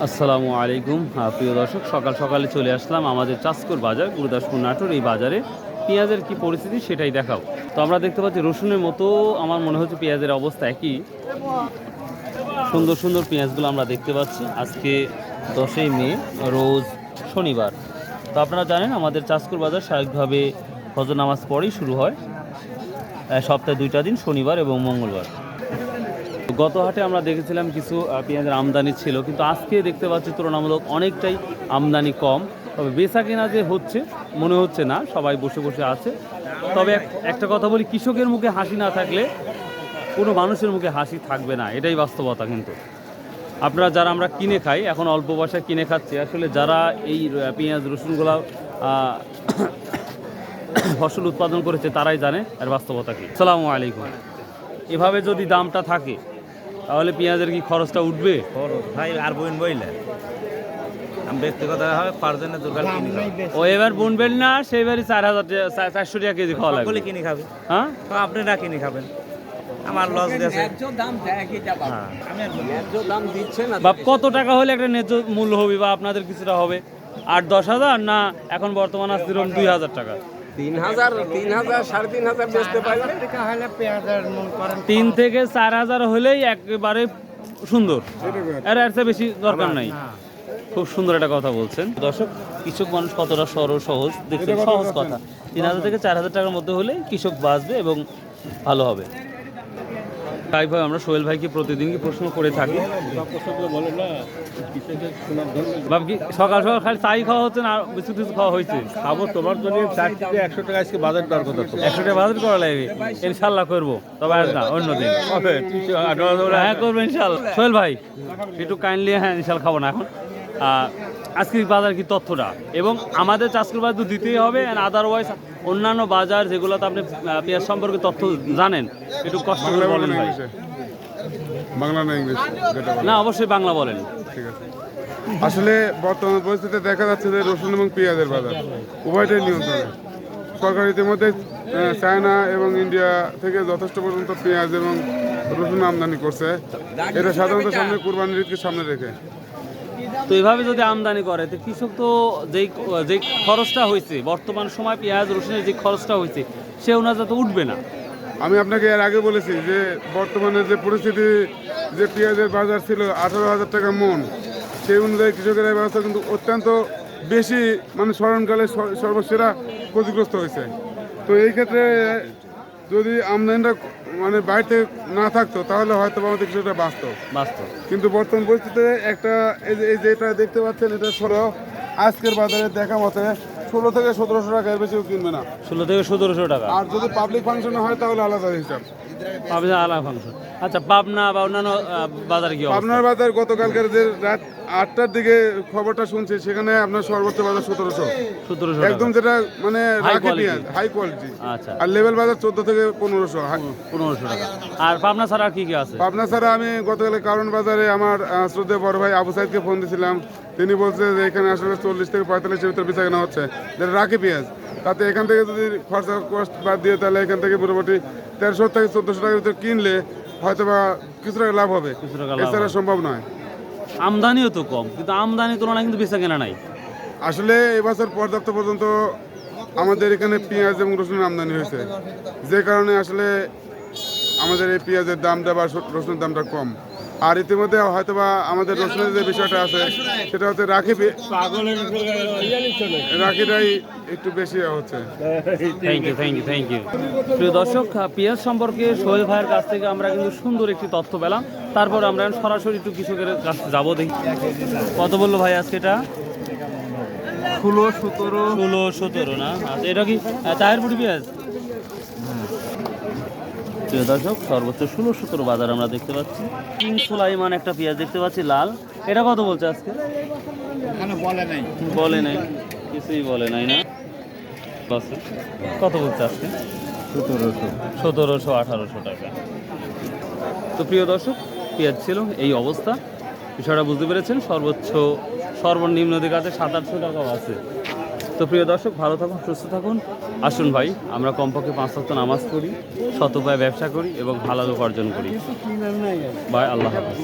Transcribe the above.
আসসালামু আলাইকুম। প্রিয় দর্শক, সকাল সকালে চলে আসলাম আমাদের চাঁচকর বাজার, গুরুদাসপুর নাটোর। এই বাজারে পেঁয়াজের কি পরিস্থিতি সেটাই দেখাও। তো আমরা দেখতে পাচ্ছি রসুনের মতো আমার মনে হচ্ছে পেঁয়াজের অবস্থা একই। সুন্দর সুন্দর পেঁয়াজগুলো আমরা দেখতে পাচ্ছি। আজকে 10ই মে, রোজ শনিবার। তো আপনারা জানেন আমাদের চাঁচকর বাজার স্বাভাবিকভাবে ফজর নামাজ পরেই শুরু হয়, সপ্তাহে 2টা দিন, শনিবার এবং মঙ্গলবার। গত হাটে আমরা দেখেছিলাম কিছু পেঁয়াজের আমদানি ছিল, কিন্তু আজকে দেখতে পাচ্ছি তুলনামূলক অনেকটাই আমদানি কম। তবে বেচা কেনা যে হচ্ছে মনে হচ্ছে না, সবাই বসে বসে আছে। তবে একটা কথা বলি, কৃষকের মুখে হাসি না থাকলে কোনো মানুষের মুখে হাসি থাকবে না, এটাই বাস্তবতা। কিন্তু আপনারা যারা আমরা কিনে খাই, এখন অল্প পয়সায় কিনে খাচ্ছি, আসলে যারা এই পেঁয়াজ রসুনগুলো ফসল উৎপাদন করেছে তারাই জানে এর বাস্তবতা কি। আসসালামু আলাইকুম। এভাবে যদি দামটা থাকে তাহলে পেঁয়াজের কি খরচটা উঠবে? ভাই আর বোন বইলে আমি ব্যক্তিগত ভাবে পারজনের দোকান কিনি ও এবার বুনবেন না, সেইবারই 4,400 টাকা কেজি খাওয়া লাগবে। কিনে খাবে, হ্যাঁ আপনারা কিনে খাবেন, আমার লস গেছে। বা কত টাকা হলে একটা ন্যায্য মূল্য হবে, বা আপনাদের কিছুটা হবে 8-10 হাজার, না এখন বর্তমান আছে 2,000 টাকা? 3,000, 3,000, 3,500 বেচতে পারি। 3 থেকে 4,000 হলেই একেবারে সুন্দর, এর চেয়ে বেশি দরকার নাই। খুব সুন্দর একটা কথা বলছেন দর্শক। কৃষক মানুষ কতটা সহজ দেখছেন, সহজ কথা। 3,000 থেকে 4,000 টাকার মধ্যে হলে কৃষক বাঁচবে এবং ভালো হবে। তাই ভাই আমরা সোহেল ভাইকে প্রতিদিন কি প্রশ্ন করে থাকি, কি সকাল সকাল খালি চাই খাওয়া হচ্ছে না, কিছু কিছু খাওয়া হয়েছে? খাবো তোমার জন্য 4 থেকে 100 টাকা আজকে বাজার দর কত? 100 টাকা বাজার করা লাগবে, ইনশাল্লাহ করবো। তবে আজ না, অন্যদিন হ্যাঁ করবো ইনশাল্লাহ। সোহেল ভাই একটু কাইন্ডলি, হ্যাঁ ইনশাল্লাহ খাবো না এখন। আজকের বাজার কি তথ্যটা, এবং আমাদের চাষকর বাজার তো দিতেই হবে, আদারওয়াইজ অন্যান্য বাজার যেগুলোতে আপনি পেঁয়াজ সম্পর্কে তথ্য জানেন একটু কষ্ট করে বলেন ভাই। বাংলা না ইংলিশ? না অবশ্যই বাংলা বলেন। ঠিক আছে। আসলে বর্তমান পরিস্থিতিতে দেখা যাচ্ছে যে রসুন এবং পেঁয়াজের বাজার উভয়টাই নিয়ন্ত্রণে। সরকার ইতিমধ্যে চায়না এবং ইন্ডিয়া থেকে যথেষ্ট পর্যন্ত পেঁয়াজ এবং রসুন আমদানি করছে। এটা সাধারণত সামনে কুরবানির ঈদকে সামনে রেখে। তো এভাবে যদি আমদানি করে তো কৃষক তো যেই খরচটা হয়েছে বর্তমান সময় পেঁয়াজ রসুনের যে খরচটা হয়েছে সে অনুযায়ী তো উঠবে না। আমি আপনাকে এর আগে বলেছি যে বর্তমানে যে পরিস্থিতি, যে পেঁয়াজের বাজার ছিল 18,000 টাকা মন, সেই অনুযায়ী কৃষকের এই ব্যবস্থা কিন্তু অত্যন্ত বেশি, মানে স্মরণকালে সর্বসেরা ক্ষতিগ্রস্ত হয়েছে। তো এই ক্ষেত্রে যদি আমদানিটা মানে বাইরে না থাকতো তাহলে হয়তো আমাদের কিছুটা বাঁচতো। কিন্তু বর্তমান পরিস্থিতিতে একটা এই যেটা দেখতে পাচ্ছেন, এটা সরো আজকের বাজারে দেখা মতে 16 থেকে 1700 টাকা, এর বেশিও কিনবে না। 16 থেকে 1700 টাকা। আর যদি পাবলিক ফাংশনে হয় তাহলে আলাদা হিসাব। আলাদা ফাংশন। আচ্ছা, পাবনা বা অন্যান্য বাজারে কি? পাবনার বাজার গতকালকের যে রাত 8টার দিকে খবরটা শুনছি, সেখানে আপনার সর্বোচ্চ বাজার 1700 একদম, যেটা মানে রাখি পেঁয়াজ হাই কোয়ালিটি। আচ্ছা। আর লেভেল বাজার 14 থেকে 1500 টাকা। আর পাবনা ছাড়া আর কি কি আছে? পাবনা ছাড়া আমি গতকালে কারণ বাজারে আমার শ্রদ্ধেয় বড় ভাই আবু সাইদকে ফোন দিয়েছিলাম। তিনি বলছে যে এখানে আসলে 40 থেকে 45-এর ভিতরে বেচা কেনা হচ্ছে, যেটা রাখি পেঁয়াজ। তাতে এখান থেকে যদি খরচা কষ্ট বাদ দিয়ে তাহলে এখান থেকে মোটামুটি 1300 থেকে 1400 টাকার ভিতরে কিনলে হয়তো বা কিছু টাকা লাভ হবে, এছাড়া সম্ভব নয়। আমদানিও তো কম, কিন্তু আমদানি তুলনায় কিন্তু বেচা কেনা নাই। আসলে এবছর পর্যাপ্ত পর্যন্ত আমাদের এখানে পেঁয়াজ এবং রসুনের আমদানি হয়েছে, যে কারণে আসলে আমাদের এই পেঁয়াজের দামটা বা রসুনের দামটা কম। আর ইতিমধ্যে হয়তো বা আমাদের রসুনের যে বিষয়টা আছে সেটা হচ্ছে রাখিটাই একটু বেশি হচ্ছে। Thank you. প্রিয় দর্শক, পেঁয়াজ সম্পর্কে সোহেল ভাইয়ের কাছ থেকে আমরা কিন্তু সুন্দর একটি তথ্য পেলাম। তারপর আমরা সরাসরি একটু কৃষকের কাছে যাবো, দেখি কত বললো ভাই আজকে। এটা 16-17 না? আচ্ছা, এটা কি চায়ের পুটি পেঁয়াজ? প্রিয় দর্শক, সর্বোচ্চ 16-17 বাজার আমরা দেখতে পাচ্ছি। কিং সুলাইমান একটা পেঁয়াজ দেখতে পাচ্ছি লাল, এটা কত বলছে আজকে? বলে নাই, কিছুই বলে নাই না? কত বলছে আজকে? 1700-1800 টাকা। তো প্রিয় দর্শক, পেঁয়াজ ছিল এই অবস্থা, বিষয়টা বুঝতে পেরেছেন। সর্বনিম্ন দিকে আছে 700-800 টাকাও আছে। তো প্রিয় দর্শক, ভালো থাকুন, সুস্থ থাকুন। আসুন ভাই, আমরা কমপক্ষে 5 ওয়াক্ত নামাজ পড়ি, সৎ উপায়ে ব্যবসা করি এবং হালাল উপার্জন করি। ভাই, আল্লাহ হাফেজ।